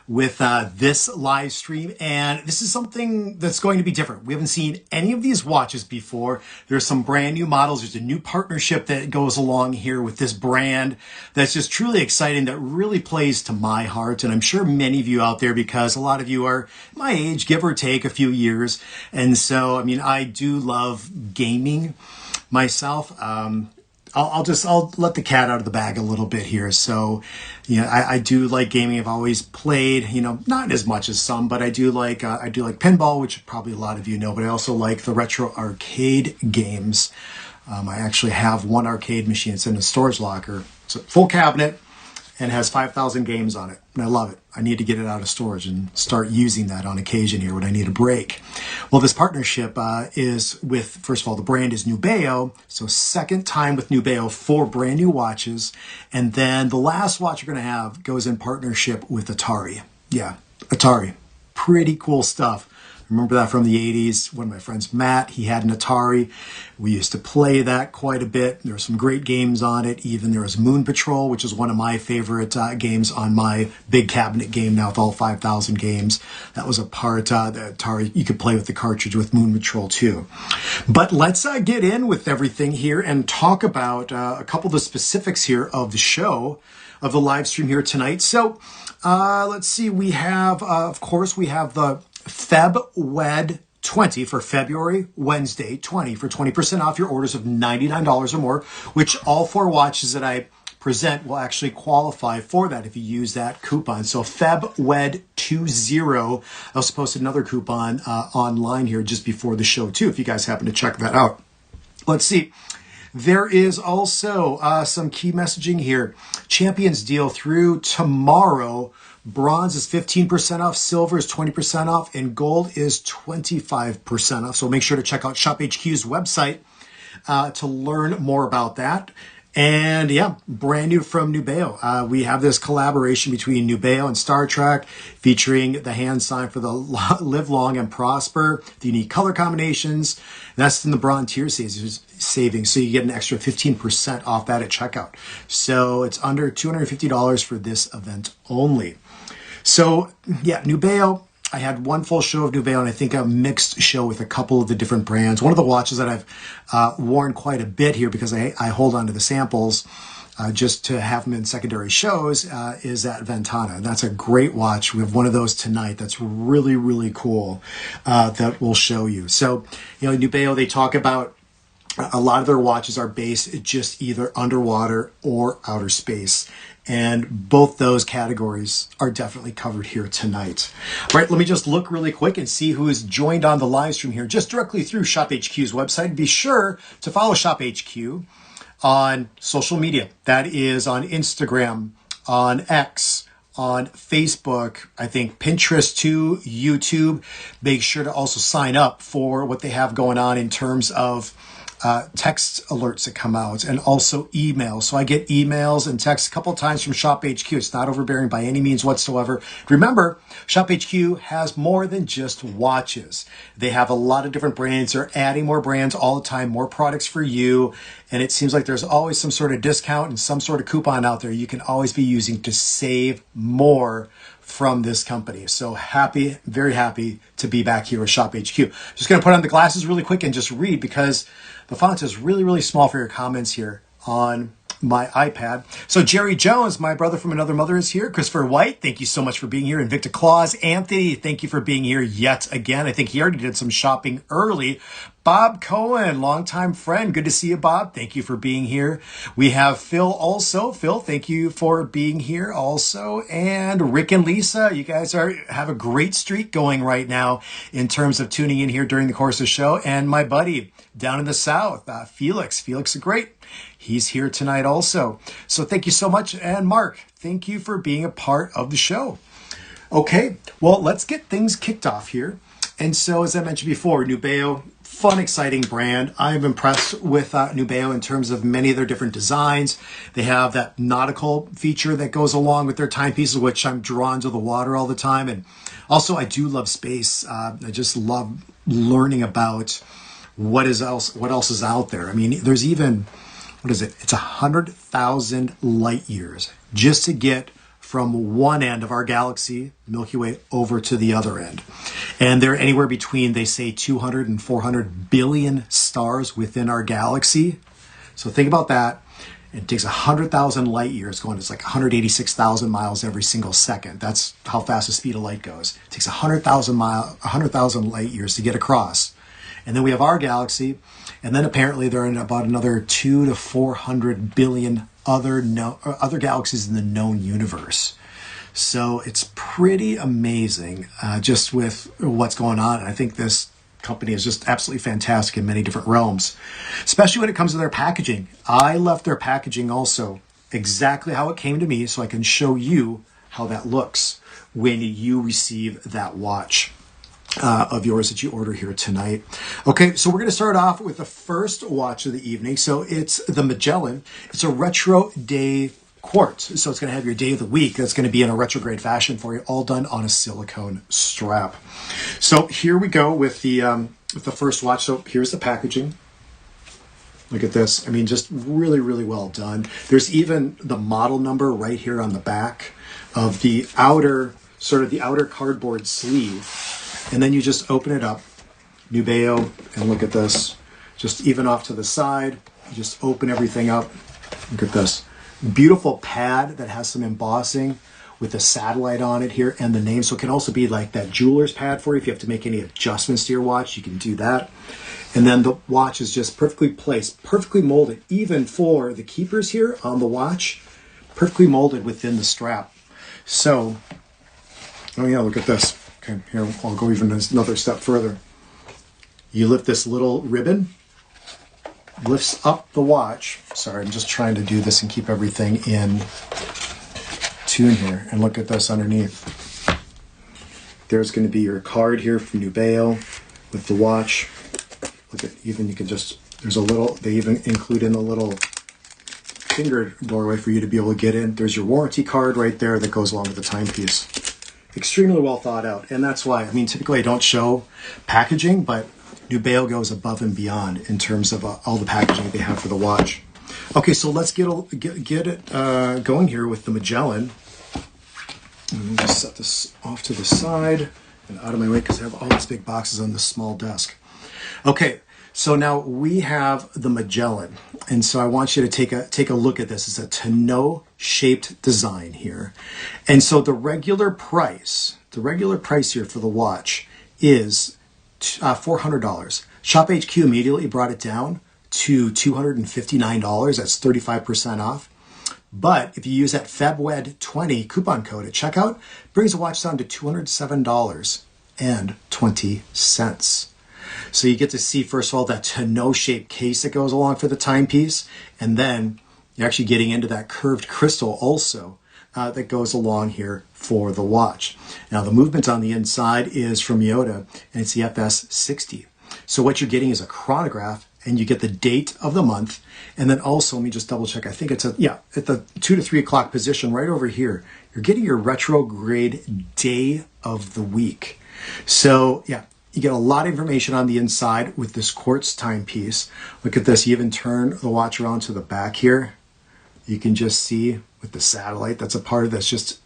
with this live stream, and this is something that's going to be different. We haven't seen any of these watches before. There's some brand new models. There's a new partnership that goes along here with this brand that's just truly exciting, that really plays to my heart, and I'm sure many of you out there, because a lot of you are my age, give or take a few years. And so, I mean, I do love gaming myself. I'll let the cat out of the bag a little bit here. So, I do like gaming. I've always played, not as much as some, but I do like pinball, which probably a lot of you know, but I also like the retro arcade games. I actually have one arcade machine. It's in a storage locker. It's a full cabinet and has 5,000 games on it. And I love it. I need to get it out of storage and start using that on occasion here when I need a break. Well, this partnership is with, first of all, the brand is Nubeo. So second time with Nubeo, 4 brand new watches. And then the last watch we're going to have goes in partnership with Atari. Yeah, Atari. Pretty cool stuff. Remember that from the 80s. One of my friends, Matt, he had an Atari. We used to play that quite a bit. There were some great games on it. Even there was Moon Patrol, which is one of my favorite games on my big cabinet game now with all 5,000 games. That was a part, the Atari, you could play with the cartridge with Moon Patrol too. But let's get in with everything here and talk about a couple of the specifics here of the show, of the live stream here tonight. So let's see, we have, of course, we have the FebWed 20 for February Wednesday 20 for 20% off your orders of $99 or more, which all 4 watches that I present will actually qualify for that if you use that coupon. So FebWed 20, I also posted another coupon online here just before the show too, if you guys happen to check that out. Let's see. There is also some key messaging here. Champions deal through tomorrow. Bronze is 15% off, silver is 20% off, and gold is 25% off. So make sure to check out Shop HQ's website to learn more about that. And yeah, brand new from Nubeo. We have this collaboration between Nubeo and Star Trek, featuring the hand sign for the Live Long and Prosper, the unique color combinations. That's in the bronze tier savings. So you get an extra 15% off that at checkout. So it's under $250 for this event only. So yeah, Nubeo, I had one full show of Nubeo, and I think a mixed show with a couple of the different brands. One of the watches that I've worn quite a bit here, because I hold on to the samples just to have them in secondary shows, is that Ventana. And that's a great watch. We have one of those tonight that's really, really cool that we'll show you. So, Nubeo, they talk about a lot of their watches are based just either underwater or outer space. And both those categories are definitely covered here tonight. All right, let me just look really quick and see who is joined on the live stream here, just directly through Shop HQ's website. Be sure to follow Shop HQ on social media. That is on Instagram, on X, on Facebook, I think Pinterest too, YouTube. Make sure to also sign up for what they have going on in terms of text alerts that come out, and also emails. So I get emails and texts a couple of times from Shop HQ. It's not overbearing by any means whatsoever. Remember, Shop HQ has more than just watches. They have a lot of different brands. They're adding more brands all the time, more products for you. And it seems like there's always some sort of discount and some sort of coupon out there you can always be using to save more from this company. So happy, very happy to be back here with Shop HQ. Just going to put on the glasses really quick and just read, because the font is really, really small for your comments here on my iPad. So Jerry Jones, my brother from another mother, is here. Christopher White, thank you so much for being here. Invicta Claus, Anthony, thank you for being here yet again. I think he already did some shopping early. Bob Cohen, longtime friend. Good to see you, Bob. Thank you for being here. We have Phil also. Phil, thank you for being here also. And Rick and Lisa, you guys have a great streak going right now in terms of tuning in here during the course of the show. And my buddy down in the South, Felix. Felix is great. He's here tonight also. So thank you so much. And Mark, thank you for being a part of the show. Okay, well, let's get things kicked off here. And so, as I mentioned before, Nubeo, fun, exciting brand. I'm impressed with Nubeo in terms of many of their different designs. They have that nautical feature that goes along with their timepieces, which I'm drawn to the water all the time. And also, I do love space. I just love learning about what else is out there. I mean, there's even, what is it? It's 100,000 light years just to get from one end of our galaxy, the Milky Way, over to the other end. And they're anywhere between, they say, 200 and 400 billion stars within our galaxy. So think about that. It takes 100,000 light years going. It's like 186,000 miles every single second. That's how fast the speed of light goes. It takes 100,000 light years to get across. And then we have our galaxy. And then apparently there are about another 200 to 400 billion other galaxies in the known universe. So it's pretty amazing just with what's going on. And I think this company is just absolutely fantastic in many different realms, especially when it comes to their packaging. I left their packaging also exactly how it came to me so I can show you how that looks when you receive that watch of yours that you order here tonight. Okay, so we're going to start off with the first watch of the evening. So it's the Magellan. It's a retro day quartz. So it's going to have your day of the week. That's going to be in a retrograde fashion for you, all done on a silicone strap. So here we go with the first watch. So here's the packaging. Look at this. I mean, just really, really well done. There's even the model number right here on the back of the outer, sort of the outer cardboard sleeve. And then you just open it up, Nubeo, and look at this. Just even off to the side, you just open everything up. Look at this. Beautiful pad that has some embossing with a satellite on it here and the name. So it can also be like that jeweler's pad for you. If you have to make any adjustments to your watch, you can do that. And then the watch is just perfectly placed, perfectly molded, even for the keepers here on the watch, perfectly molded within the strap. So, oh yeah, look at this. Okay, here, I'll go even another step further. You lift this little ribbon, lifts up the watch. Sorry, I'm just trying to do this and keep everything in tune here. And look at this underneath. There's going to be your card here from Nubeo with the watch. Look at, even you can just, there's a little, they even include in a little finger doorway for you to be able to get in. There's your warranty card right there that goes along with the timepiece. Extremely well thought out. And that's why, I mean, typically I don't show packaging, but Nubeo goes above and beyond in terms of all the packaging they have for the watch. Okay, so let's get it going here with the Magellan. And we'll just set this off to the side and out of my way because I have all these big boxes on this small desk. Okay, so now we have the Magellan. And so I want you to take a look at this. It's a tonneau shaped design here. And so the regular price here for the watch is $400. Shop HQ immediately brought it down to $259. That's 35% off. But if you use that FebWed20 coupon code at checkout, it brings the watch down to $207.20. So you get to see, first of all, that tonneau-shaped case that goes along for the timepiece, and then you're actually getting into that curved crystal also that goes along here for the watch. Now, the movement on the inside is from Yoda, and it's the FS60. So what you're getting is a chronograph, and you get the date of the month, and then also, let me just double check, I think it's at the 2 to 3 o'clock position right over here, you're getting your retrograde day of the week. So, yeah. You get a lot of information on the inside with this quartz timepiece. Look at this. You even turn the watch around to the back here. You can just see with the satellite, that's a part of that's just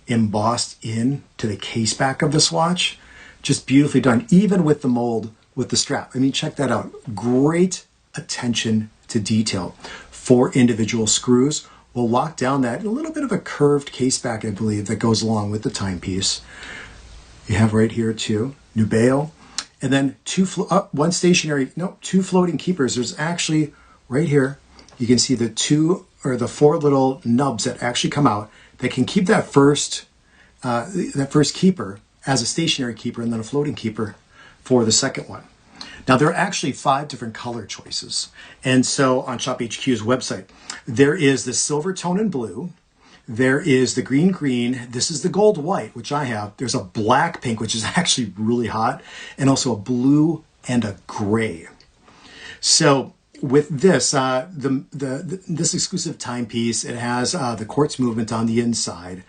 embossed in to the case back of this watch. Just beautifully done, even with the mold, with the strap. I mean, check that out. Great attention to detail. 4 individual screws will lock down that a little bit of a curved case back, I believe, that goes along with the timepiece. You have right here too. Nubeo, and then two floating keepers. There's actually right here, you can see the 4 little nubs that actually come out that can keep that first keeper as a stationary keeper and then a floating keeper for the second one. Now there are actually 5 different color choices. And so on Shop HQ's website, there is the silver tone and blue. There is the green. This is the gold white, which I have. There's a black pink, which is actually really hot, and also a blue and a gray. So with this, this exclusive timepiece, it has the quartz movement on the inside,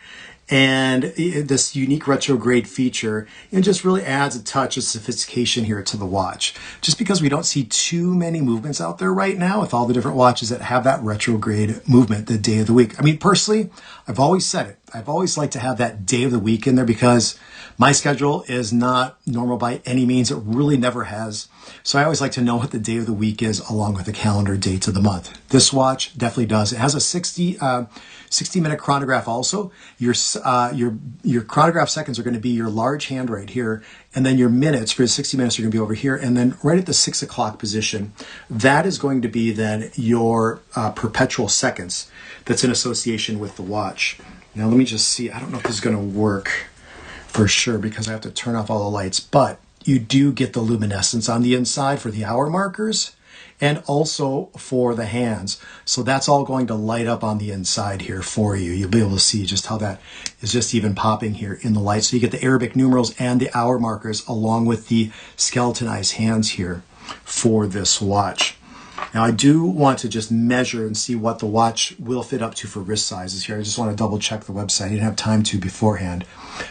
and this unique retrograde feature, it just really adds a touch of sophistication here to the watch. Just because we don't see too many movements out there right now with all the different watches that have that retrograde movement the day of the week. I mean, personally, I've always said it. I've always liked to have that day of the week in there because my schedule is not normal by any means. It really never has. So I always like to know what the day of the week is along with the calendar dates of the month. This watch definitely does. It has a 60-minute chronograph also. Your chronograph seconds are going to be your large hand right here. And then your minutes for the 60 minutes are going to be over here. And then right at the 6 o'clock position, that is going to be then your perpetual seconds that's in association with the watch. Now, let me just see. I don't know if this is going to work for sure because I have to turn off all the lights, but you do get the luminescence on the inside for the hour markers and also for the hands. So that's all going to light up on the inside here for you. You'll be able to see just how that is just even popping here in the light. So you get the Arabic numerals and the hour markers along with the skeletonized hands here for this watch. Now I do want to just measure and see what the watch will fit up to for wrist sizes here. I just want to double check the website. I didn't have time to beforehand.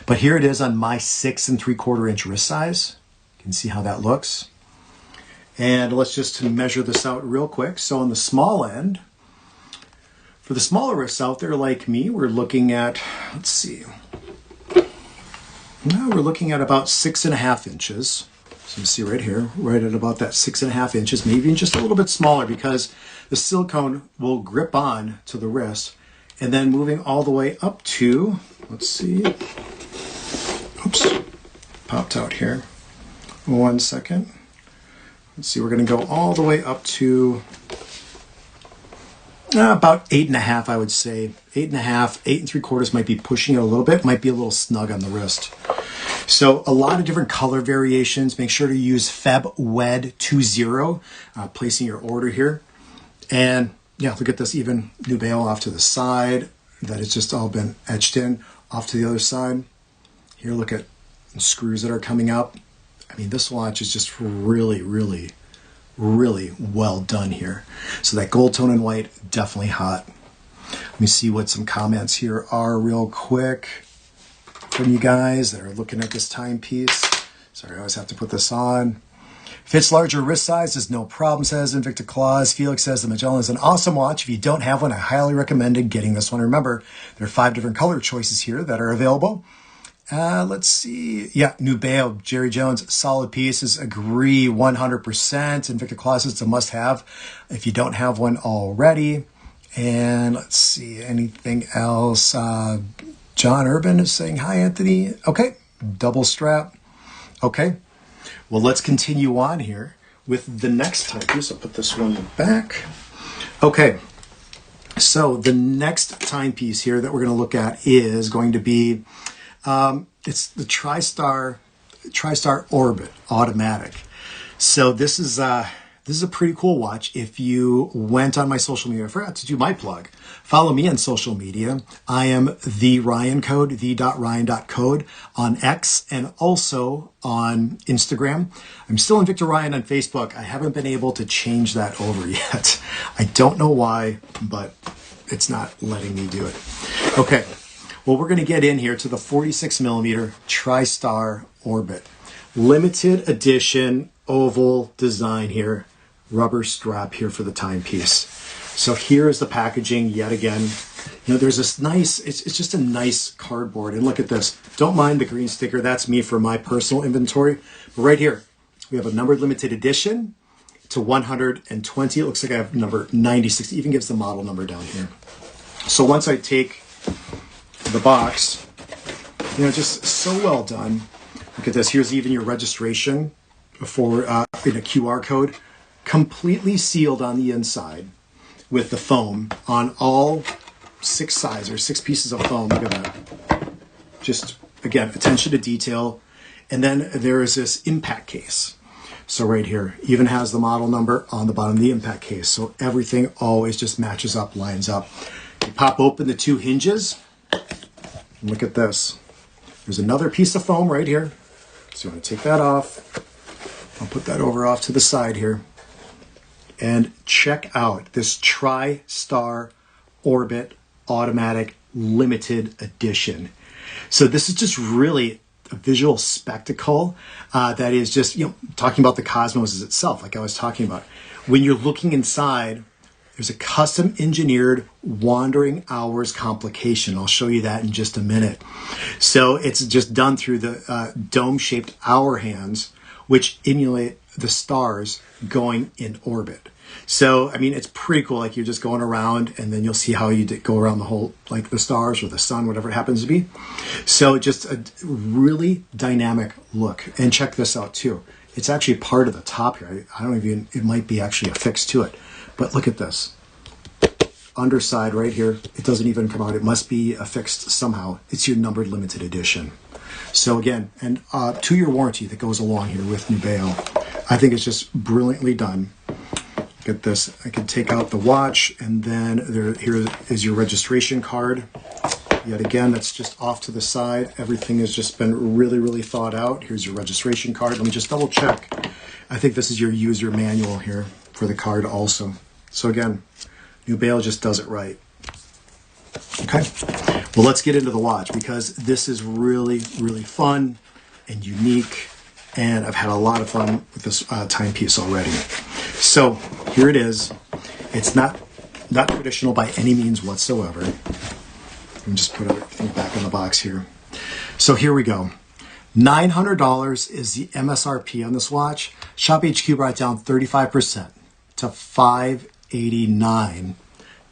But here it is on my 6 3/4 inch wrist size. You can see how that looks. And let's just measure this out real quick. So on the small end, for the smaller wrists out there like me, we're looking at, let's see. Now we're looking at about 6.5 inches. So you see right here, right at about that 6.5 inches, maybe even just a little bit smaller because the silicone will grip on to the wrist. And then moving all the way up to, let's see, oops, popped out here. 1 second. Let's see, we're going to go all the way up to about 8.5, I would say. 8.5, 8 3/4 might be pushing it a little bit, might be a little snug on the wrist. So a lot of different color variations. Make sure to use FebWed20, placing your order here. And yeah, look at this even Nubeo off to the side. That has just all been etched in. Off to the other side. Here, look at the screws that are coming up. I mean, this watch is just really, really, really well done here. So that gold tone and white, definitely hot. Let me see what some comments here are real quick from you guys that are looking at this timepiece. Sorry, I always have to put this on. Fits larger wrist sizes, no problem, says Invicta Claus. Felix says the Magellan is an awesome watch. If you don't have one, I highly recommend getting this one. Remember, there are 5 different color choices here that are available. Let's see. Yeah, Nubeo, Jerry Jones, solid pieces. Agree 100%. Invicta Claus is a must-have if you don't have one already. And let's see, anything else? John Urban is saying, hi, Anthony. Okay, double strap. Okay, well, let's continue on here with the next timepiece. I'll put this one back. Okay, so the next timepiece here that we're going to look at is going to be, it's the Tristar Orbit automatic. So this is a pretty cool watch. If you went on my social media, I forgot to do my plug. Follow me on social media. I am the Ryan Code, the.ryan.code on X and also on Instagram. I'm still Invicta Ryan on Facebook. I haven't been able to change that over yet. I don't know why, but it's not letting me do it. Okay, well, we're going to get in here to the 46 millimeter Tristar Orbit. Limited edition oval design here. Rubber strap here for the timepiece. So here is the packaging yet again. You know, there's this nice, it's just a nice cardboard. And look at this. Don't mind the green sticker. That's me for my personal inventory. But right here, we have a numbered limited edition to 120. It looks like I have number 96. It even gives the model number down here. So once I take the box, you know, just so well done. Look at this. Here's even your registration for in a QR code. Completely sealed on the inside with the foam on all 6 sides or 6 pieces of foam. Look at that. Just, again, attention to detail. And then there is this impact case. So right here, even has the model number on the bottom of the impact case. So everything always just matches up, lines up. You pop open the 2 hinges. And look at this. There's another piece of foam right here. So you want to take that off. I'll put that over off to the side here. And check out this Tristar Orbit Automatic Limited Edition. So this is just really a visual spectacle that is just, you know, talking about the cosmos as itself, like I was talking about. When you're looking inside, There's a custom engineered wandering hours complication. I'll show you that in just a minute. So it's just done through the dome-shaped hour hands, which emulate the stars going in orbit. So, I mean, it's pretty cool. Like, you're just going around, and then you'll see how you go around the whole, like the stars or the sun, whatever it happens to be. So just a really dynamic look. And check this out too. It's actually part of the top here. I don't even, it might be actually affixed to it. But look at this. Underside right here, it doesn't even come out. It must be affixed somehow. It's your numbered limited edition. So again, and 2-year warranty that goes along here with Nubeo. I think it's just brilliantly done. Look at this. I can take out the watch, and then here is your registration card. Yet again, that's just off to the side. Everything has just been really, really thought out. Here's your registration card. Let me just double check. I think this is your user manual here for the card also. So again, Nubeo just does it right. Okay, well, let's get into the watch, because this is really, really fun and unique, and I've had a lot of fun with this timepiece already. So here it is. It's not traditional by any means whatsoever. Let me just put everything back in the box here. So here we go. $900 is the MSRP on this watch. ShopHQ brought it down 35% to $589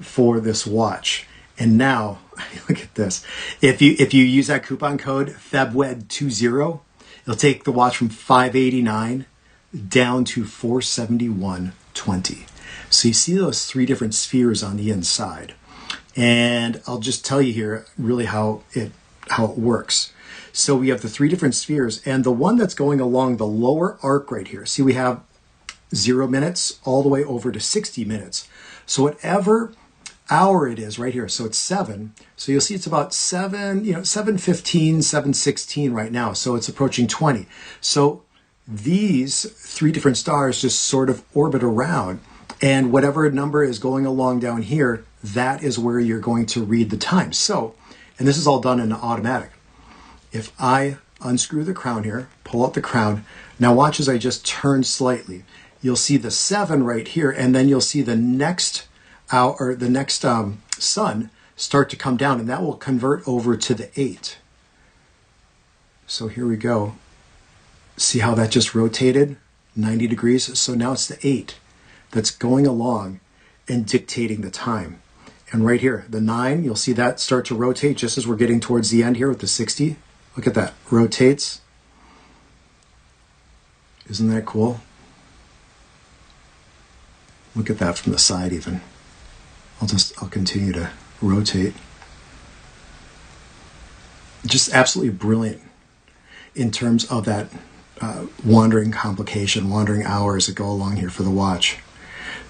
for this watch. And now, look at this. If you use that coupon code FEBWED20, it'll take the watch from $589 down to $471.20. So you see those 3 different spheres on the inside. And I'll just tell you here really how it works. So we have the 3 different spheres, and the one that's going along the lower arc right here. See, we have 0 minutes all the way over to 60 minutes. So whatever hour it is right here, so it's 7. So you'll see it's about 7:15, 7:16 right now. So it's approaching 20. So these 3 different stars just sort of orbit around, and whatever number is going along down here, that is where you're going to read the time. So, and this is all done in automatic. If I unscrew the crown here, pull out the crown, now watch as I just turn slightly. You'll see the 7 right here, and then you'll see the next hour, or the next sun start to come down, and that will convert over to the 8. So here we go. See how that just rotated 90 degrees? So now it's the 8 that's going along and dictating the time. And right here, the 9, you'll see that start to rotate just as we're getting towards the end here with the 60. Look at that, rotates. Isn't that cool? Look at that from the side even. I'll continue to rotate. Just absolutely brilliant in terms of that wandering complication, wandering hours that go along here for the watch.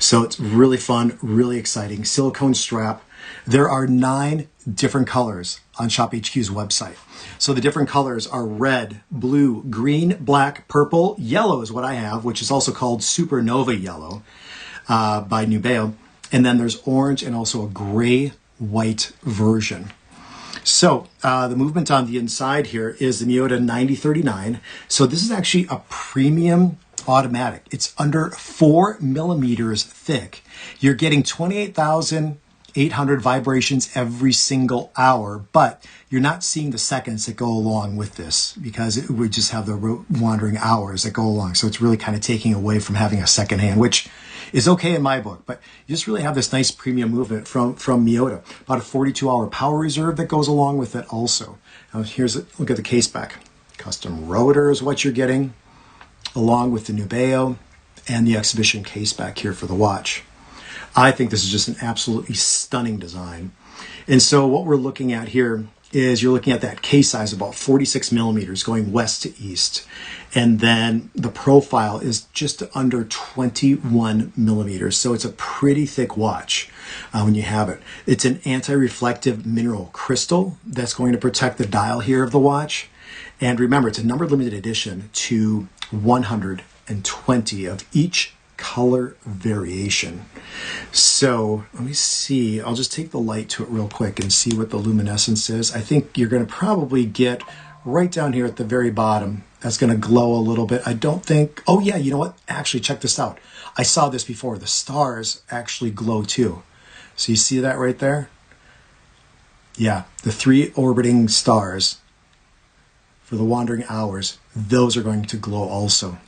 So it's really fun, really exciting. Silicone strap. There are 9 different colors on ShopHQ's website. So the different colors are red, blue, green, black, purple, yellow is what I have, which is also called Supernova Yellow by Nubeo. And then there's orange and also a gray-white version. So the movement on the inside here is the Miyota 9039. So this is actually a premium automatic. It's under 4 millimeters thick. You're getting 28,800 vibrations every single hour, but you're not seeing the seconds that go along with this, because it would just have the wandering hours that go along. So it's really kind of taking away from having a second hand, which is okay in my book, but you just really have this nice premium movement from Miyota. About a 42-hour power reserve that goes along with it also. Now look at the case back. Custom rotor is what you're getting, along with the Nubeo and the exhibition case back here for the watch. I think this is just an absolutely stunning design. And so what we're looking at here is you're looking at that case size, about 46 millimeters going west to east. And then the profile is just under 21 millimeters. So it's a pretty thick watch when you have it. It's an anti-reflective mineral crystal that's going to protect the dial here of the watch. And remember, it's a numbered limited edition to 120 of each color variation. So let me see, I'll just take the light to it real quick and see what the luminescence is. I think you're going to probably get right down here at the very bottom That's going to glow a little bit. I don't think, oh yeah, you know what? Actually, check this out. I saw this before. The stars actually glow too. So you see that right there? Yeah, the 3 orbiting stars for the wandering hours, those are going to glow also.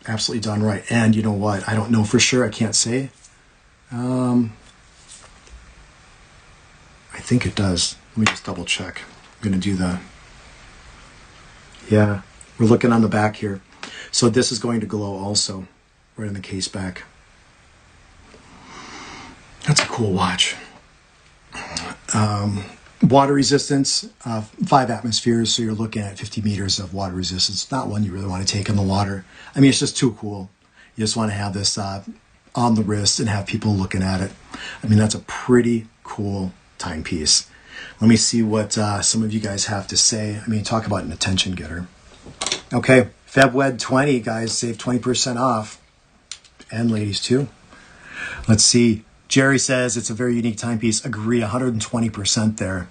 Absolutely done right. And you know what? I don't know for sure. I can't say. I think it does. Let me just double check. I'm going to do the... Yeah, we're looking on the back here. So this is going to glow also, right in the case back. That's a cool watch. Water resistance, 5 atmospheres, so you're looking at 50 meters of water resistance. Not one you really want to take in the water. I mean, it's just too cool. You just want to have this on the wrist and have people looking at it. I mean, that's a pretty cool timepiece. Let me see what some of you guys have to say. I mean, talk about an attention getter. Okay, FebWed 20, guys, save 20% off. And ladies too. Let's see. Jerry says it's a very unique timepiece. Agree, 120% there.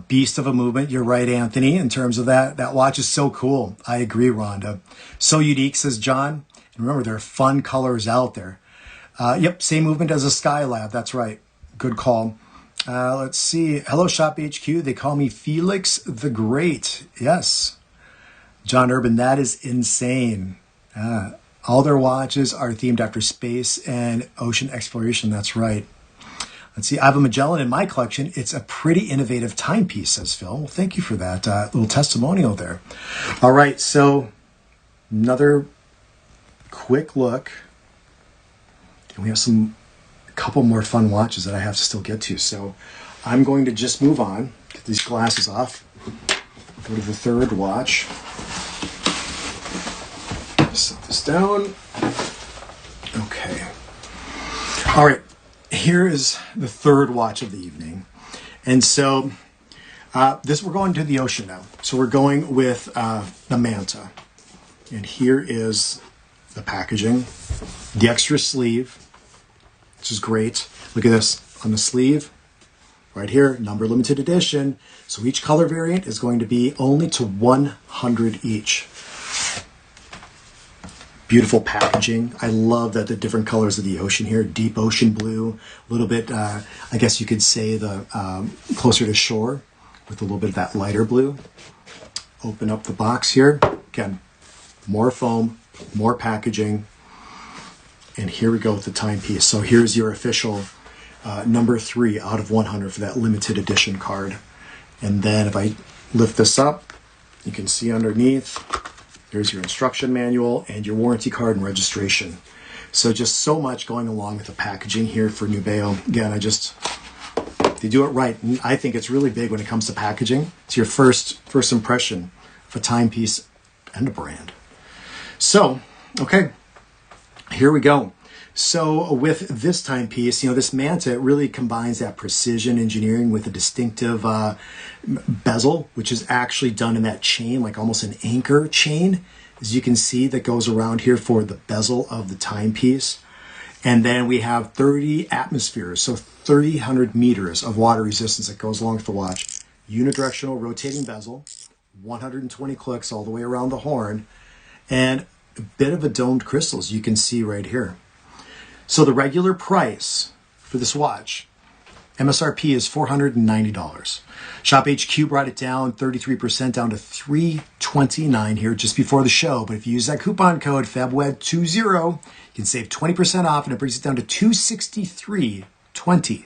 Beast of a movement. You're right, Anthony, in terms of that. That watch is so cool. I agree, Rhonda. So unique, says John. And remember, there are fun colors out there. Yep, same movement as a Skylab. That's right. Good call. Let's see. Hello, Shop HQ. They call me Felix the Great. Yes. John Urban, that is insane. All their watches are themed after space and ocean exploration. That's right. Let's see. I have a Magellan in my collection. It's a pretty innovative timepiece, says Phil. Well, thank you for that little testimonial there. All right. So another quick look. And we have a couple more fun watches that I have to still get to. So I'm going to just move on, get these glasses off, go to the third watch. Set this down. Okay. All right. Here is the third watch of the evening. And so we're going to the ocean now. So we're going with the Manta. And here is the packaging. The extra sleeve, which is great. Look at this on the sleeve. Right here, number limited edition. So each color variant is going to be only to 100 each. Beautiful packaging. I love that the different colors of the ocean here. Deep ocean blue, a little bit, I guess you could say the closer to shore with a little bit of that lighter blue. Open up the box here. Again, more foam, more packaging. And here we go with the timepiece. So here's your official number 3 out of 100 for that limited edition card. And then if I lift this up, you can see underneath, here's your instruction manual and your warranty card and registration. So just so much going along with the packaging here for Nubeo. Again, they do it right. And I think it's really big when it comes to packaging. It's your first impression of a timepiece and a brand. So, okay, here we go. So with this timepiece, this Manta, it really combines that precision engineering with a distinctive bezel, which is actually done in that chain, like almost an anchor chain, as you can see, that goes around here for the bezel of the timepiece. And then we have 30 atmospheres, so 300 meters of water resistance that goes along with the watch. Unidirectional rotating bezel, 120 clicks all the way around the horn, and a bit of a domed crystal, as you can see right here. So the regular price for this watch, MSRP, is $490. Shop HQ brought it down 33% down to $329 here just before the show. But if you use that coupon code FebWed20, you can save 20% off, and it brings it down to $263.20.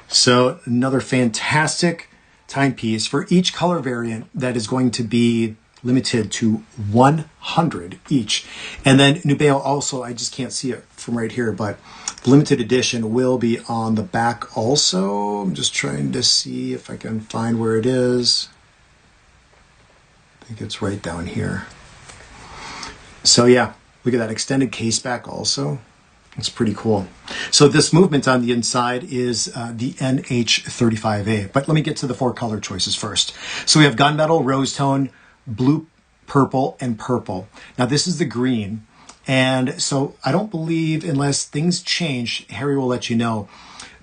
So another fantastic timepiece for each color variant that is going to be limited to 100 each. And then Nubeo also, I just can't see it from right here, but the limited edition will be on the back also. I'm just trying to see if I can find where it is. I think it's right down here. So yeah, look at that extended case back also. It's pretty cool. So this movement on the inside is the NH35A. But let me get to the 4 color choices first. So we have gunmetal, rose tone, blue, purple, and purple. Now this is the green. And so I don't believe, unless things change, Harry will let you know,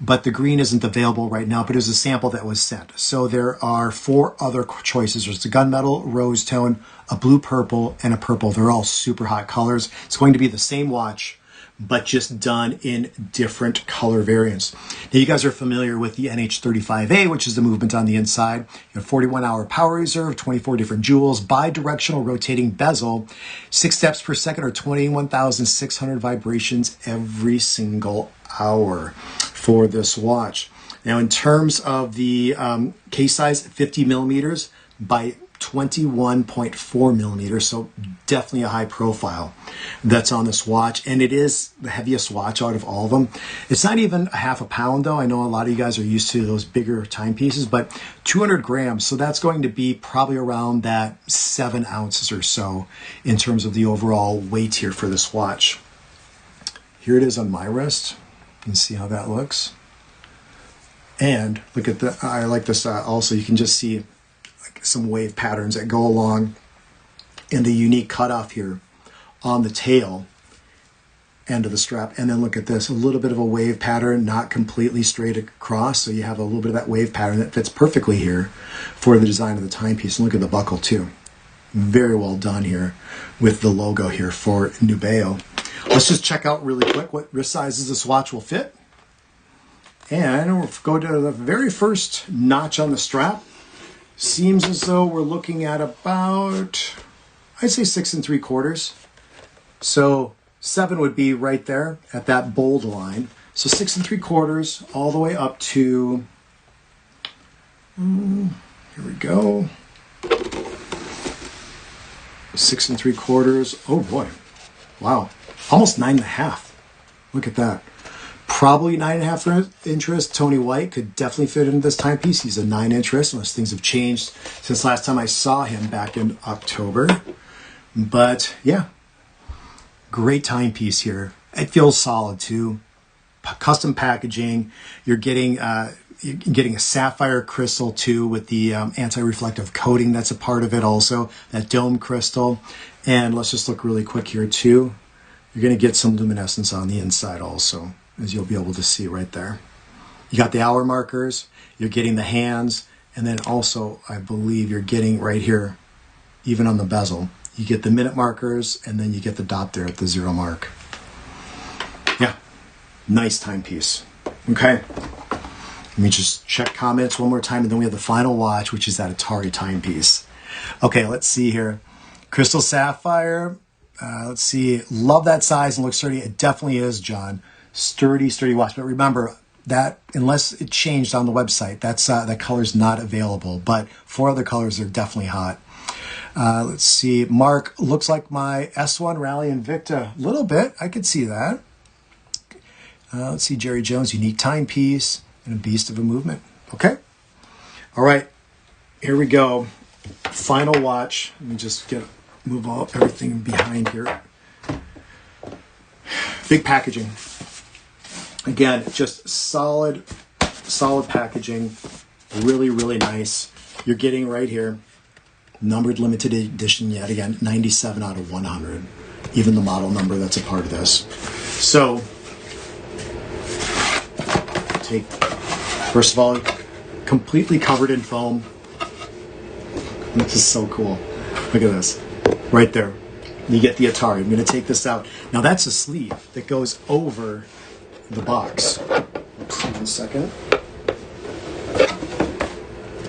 but the green isn't available right now, but it was a sample that was sent. So there are 4 other choices. There's a gunmetal, rose tone, a blue purple, and a purple. They're all super hot colors. It's going to be the same watch, but just done in different color variants. Now, you guys are familiar with the NH35A, which is the movement on the inside. You have 41-hour power reserve, 24 different jewels, bi-directional rotating bezel, 6 steps per second or 21,600 vibrations every single hour for this watch. Now, in terms of the case size, 50 millimeters by 21.4 millimeters, so definitely a high profile that's on this watch, and it is the heaviest watch out of all of them. It's not even a half a pound though. I know a lot of you guys are used to those bigger timepieces, but 200 grams, so that's going to be probably around that 7 ounces or so in terms of the overall weight here for this watch. Here it is on my wrist. You can see how that looks, and look at the, I like this also, you can just see some wave patterns that go along in the unique cutoff here on the tail end of the strap. And then look at this, a little bit of a wave pattern, not completely straight across. So you have a little bit of that wave pattern that fits perfectly here for the design of the timepiece. And look at the buckle too. Very well done here with the logo here for Nubeo. Let's just check out really quick what wrist sizes this watch will fit. And we'll go to the very first notch on the strap. Seems as though we're looking at about, I'd say 6 3/4. So 7 would be right there at that bold line. So 6 3/4 all the way up to, here we go, 6 3/4. Oh boy, wow, almost 9 1/2. Look at that. Probably 9 1/2 inches. Tony White could definitely fit into this timepiece. He's a 9 inch wrist, unless things have changed since last time I saw him back in October. But yeah, great timepiece here. It feels solid too. Custom packaging. You're getting a sapphire crystal too with the anti-reflective coating that's a part of it also. That dome crystal. And let's just look really quick here too. You're going to get some luminescence on the inside also, as you'll be able to see right there. You got the hour markers, you're getting the hands, and then also I believe you're getting right here, even on the bezel, you get the minute markers, and then you get the dot there at the 0 mark. Yeah, nice timepiece. Okay, let me just check comments one more time, and then we have the final watch, which is that Atari timepiece. Okay, let's see here. Crystal sapphire. Let's see, love that size and looks sturdy. It definitely is, John. Sturdy watch. But remember that unless it changed on the website, that's that color's not available. But 4 other colors are definitely hot. Let's see, Mark, looks like my S1 Rally Invicta. A little bit, I could see that. Let's see, Jerry Jones, unique timepiece and a beast of a movement. Okay. All right, here we go. Final watch. Let me just move all everything behind here. Big packaging. Again, just solid packaging. Really, really nice. You're getting right here, numbered limited edition yet again, 97 out of 100. Even the model number that's a part of this. So, first of all, completely covered in foam. This is so cool. Look at this. Right there. You get the Atari. I'm going to take this out. Now that's a sleeve that goes over the box. Oops, one second.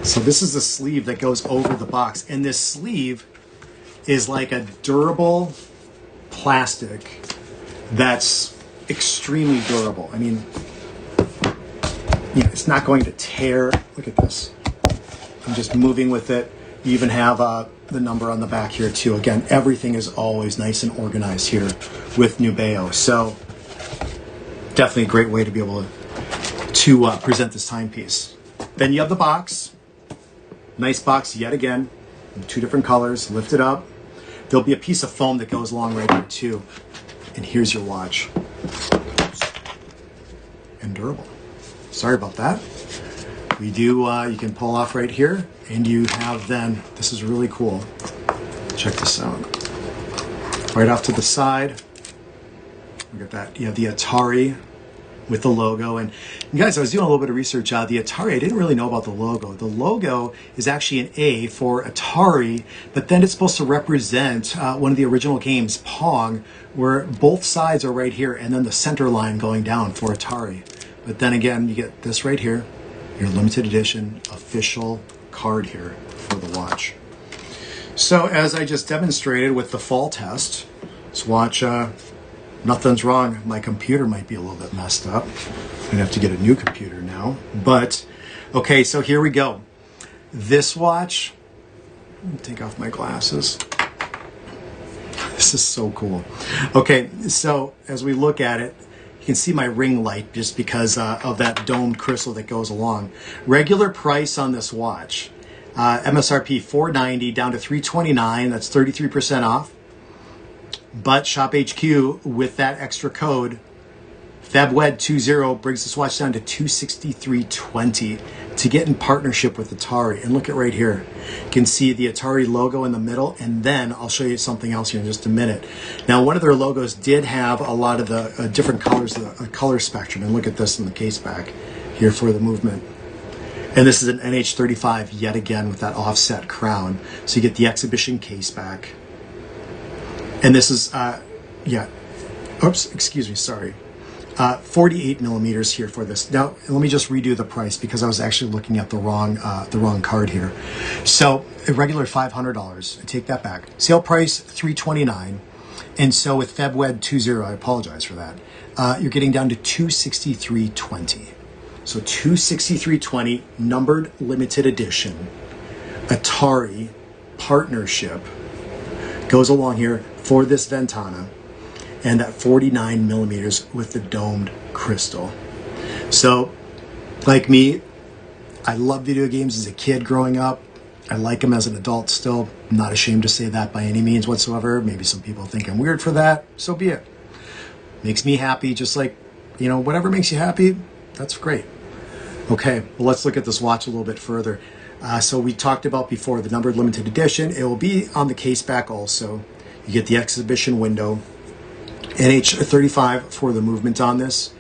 So this is the sleeve that goes over the box. And this sleeve is like a durable plastic that's extremely durable. I mean, it's not going to tear. Look at this. I'm just moving with it. You even have the number on the back here too. Again, everything is always nice and organized here with Nubeo. So definitely a great way to be able to present this timepiece. Then you have the box. Nice box yet again. 2 different colors. Lift it up. There'll be a piece of foam that goes along right here too. And here's your watch. And durable. Sorry about that. We do, you can pull off right here, and you have then, this is really cool. Check this out. Right off to the side, look at that. You have the Atari with the logo. And guys, I was doing a little bit of research. The Atari, I didn't really know about the logo. The logo is actually an A for Atari, but then it's supposed to represent one of the original games, Pong, where both sides are right here, and then the center line going down for Atari. But then again, you get this right here, your limited edition official card here for the watch. So as I just demonstrated with the fall test, this watch, nothing's wrong. My computer might be a little bit messed up. I'm gonna have to get a new computer now. But, okay, so here we go. This watch, let me take off my glasses. This is so cool. Okay, so as we look at it, you can see my ring light just because of that domed crystal that goes along. Regular price on this watch, MSRP $490 down to $329. That's 33% off. But Shop HQ with that extra code, FebWed20, brings this watch down to $263.20 to get in partnership with Atari. And look at right here. You can see the Atari logo in the middle, and then I'll show you something else here in just a minute. Now, one of their logos did have a lot of the different colors, the color spectrum. And look at this in the case back here for the movement. And this is an NH35 yet again with that offset crown. So you get the exhibition case back. And this is, yeah, oops, excuse me, sorry. 48 millimeters here for this. Now, let me just redo the price because I was actually looking at the wrong card here. So, a regular $500, I take that back. Sale price, $329. And so with FebWed20, I apologize for that, you're getting down to $263.20. So $263.20, numbered limited edition, Atari partnership goes along here for this Ventana, and that 49 millimeters with the domed crystal. So, like me, I loved video games as a kid growing up. I like them as an adult still. I'm not ashamed to say that by any means whatsoever. Maybe some people think I'm weird for that. So be it. Makes me happy, just like, you know, whatever makes you happy, that's great. Okay, well, let's look at this watch a little bit further. So we talked about before the numbered limited edition. It will be on the case back also. You get the exhibition window, NH35 for the movement on this,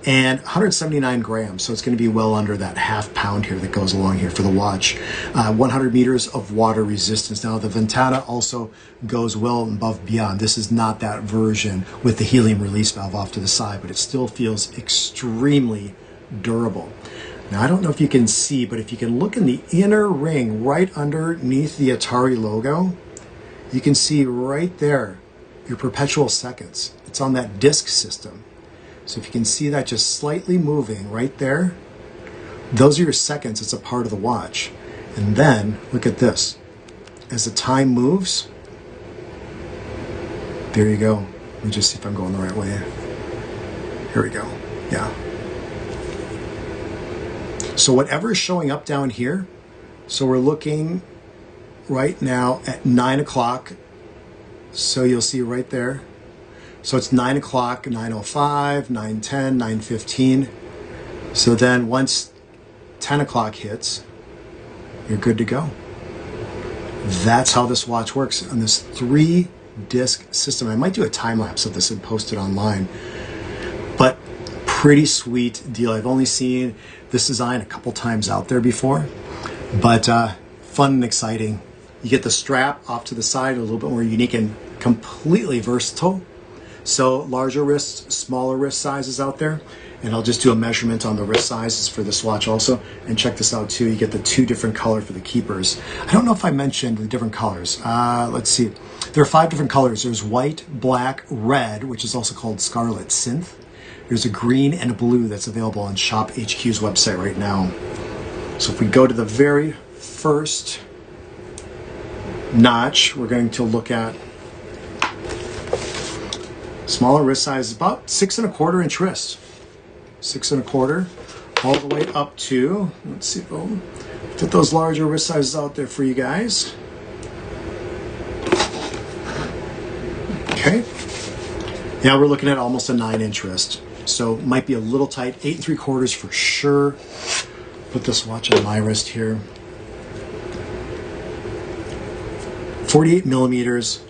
and 179 grams. So it's going to be well under that half pound here that goes along here for the watch. 100 meters of water resistance. Now the Ventana also goes well above beyond. This is not that version with the helium release valve off to the side, but it still feels extremely durable. Now, I don't know if you can see, but if you can look in the inner ring right underneath the Atari logo, you can see right there your perpetual seconds. It's on that disc system. So if you can see that just slightly moving right there, those are your seconds. It's a part of the watch. And then look at this. As the time moves, there you go. Let me just see if I'm going the right way. Here we go. Yeah. So whatever is showing up down here, so we're looking right now at 9 o'clock. So you'll see right there. So it's 9 o'clock, 9:05, 9:10, 9:15. So then once 10 o'clock hits, you're good to go. That's how this watch works on this 3-disc system. I might do a time lapse of this and post it online. But pretty sweet deal. I've only seen this design a couple times out there before, but fun and exciting. You get the strap off to the side, a little bit more unique and completely versatile. So larger wrists, smaller wrist sizes out there. And I'll just do a measurement on the wrist sizes for this watch also. And check this out too. You get the 2 different color for the keepers. I don't know if I mentioned the different colors. Let's see. There are 5 different colors. There's white, black, red, which is also called Scarlet Synth. There's a green and a blue that's available on Shop HQ's website right now. So if we go to the very first notch, we're going to look at smaller wrist size, about 6 1/4 inch wrist. 6 1/4, all the way up to, let's see, oh, put those larger wrist sizes out there for you guys. Okay. Now we're looking at almost a 9-inch wrist. So might be a little tight, 8 3/4 for sure. Put this watch on my wrist here. 48 millimeters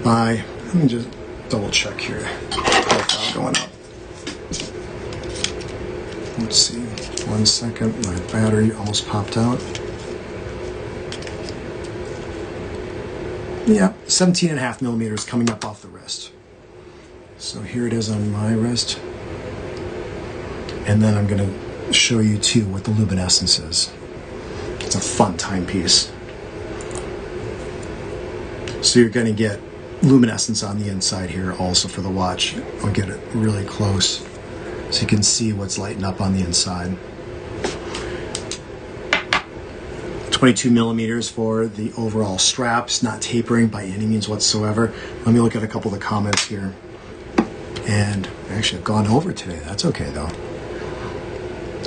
by, let me just double check here. Profile going up. Let's see, 1 second, my battery almost popped out. Yeah, 17.5 millimeters coming up off the wrist. So here it is on my wrist. And then I'm going to show you too what the luminescence is. It's a fun timepiece. So you're going to get luminescence on the inside here also for the watch. I'll get it really close so you can see what's lighting up on the inside. 22 millimeters for the overall straps, not tapering by any means whatsoever. Let me look at a couple of the comments here. And actually I've gone over today. That's okay though.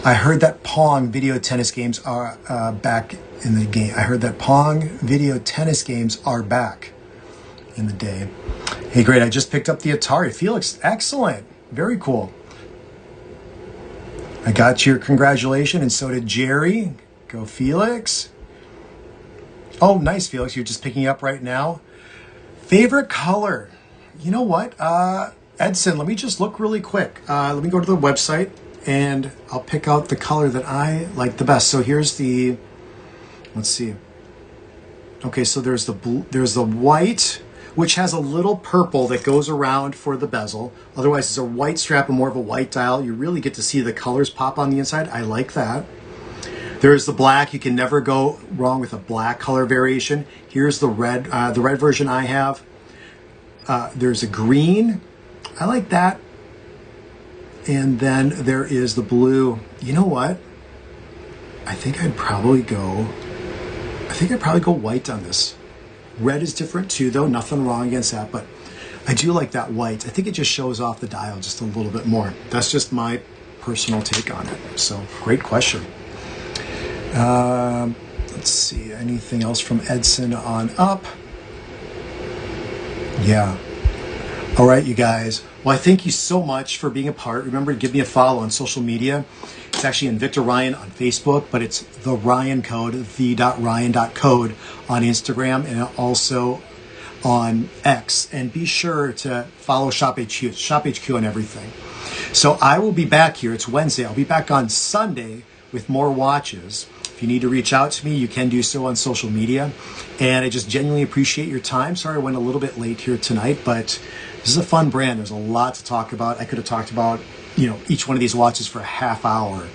I heard that Pong video tennis games are back in the game. I heard that Pong video tennis games are back in the day. Hey, great. I just picked up the Atari. Felix, excellent. Very cool. I got your congratulations, and so did Jerry. Go Felix. Oh, nice, Felix. You're just picking up right now. Favorite color? You know what? Edson, let me just look really quick. Let me go to the website and I'll pick out the color that I like the best. So here's the, let's see. Okay, so there's the blue, there's the white, which has a little purple that goes around for the bezel. Otherwise, it's a white strap and more of a white dial. You really get to see the colors pop on the inside. I like that. There's the black. You can never go wrong with a black color variation. Here's the red version I have. There's a green. I like that. And then there is the blue. You know what? I think I'd probably go white on this. Red is different too, though. Nothing wrong against that, but I do like that white. I think it just shows off the dial just a little bit more. That's just my personal take on it. So, great question. Let's see, anything else from Edson on up? Yeah. All right, you guys. Well, I thank you so much for being a part. Remember to give me a follow on social media. It's actually in Victor Ryan on Facebook, but it's the Ryan Code, the.ryan.code on Instagram and also on X. And be sure to follow Shop HQ. It's Shop HQ on everything. So I will be back here. It's Wednesday. I'll be back on Sunday with more watches. If you need to reach out to me, you can do so on social media. And I just genuinely appreciate your time. Sorry I went a little bit late here tonight, but this is a fun brand. There's a lot to talk about. I could have talked about, each one of these watches for a half hour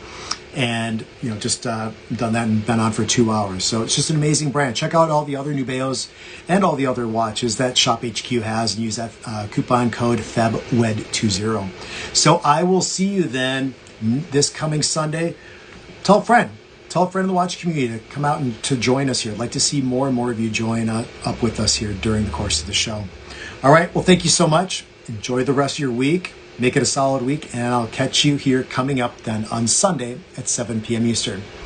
and, just done that and been on for 2 hours. So it's just an amazing brand. Check out all the other Nubeos and all the other watches that Shop HQ has and use that coupon code FEBWED20. So I will see you then this coming Sunday. Tell a friend in the watch community to come out and to join us here. I'd like to see more and more of you join up with us here during the course of the show. All right, well, thank you so much. Enjoy the rest of your week. Make it a solid week, and I'll catch you here coming up then on Sunday at 7 p.m. Eastern.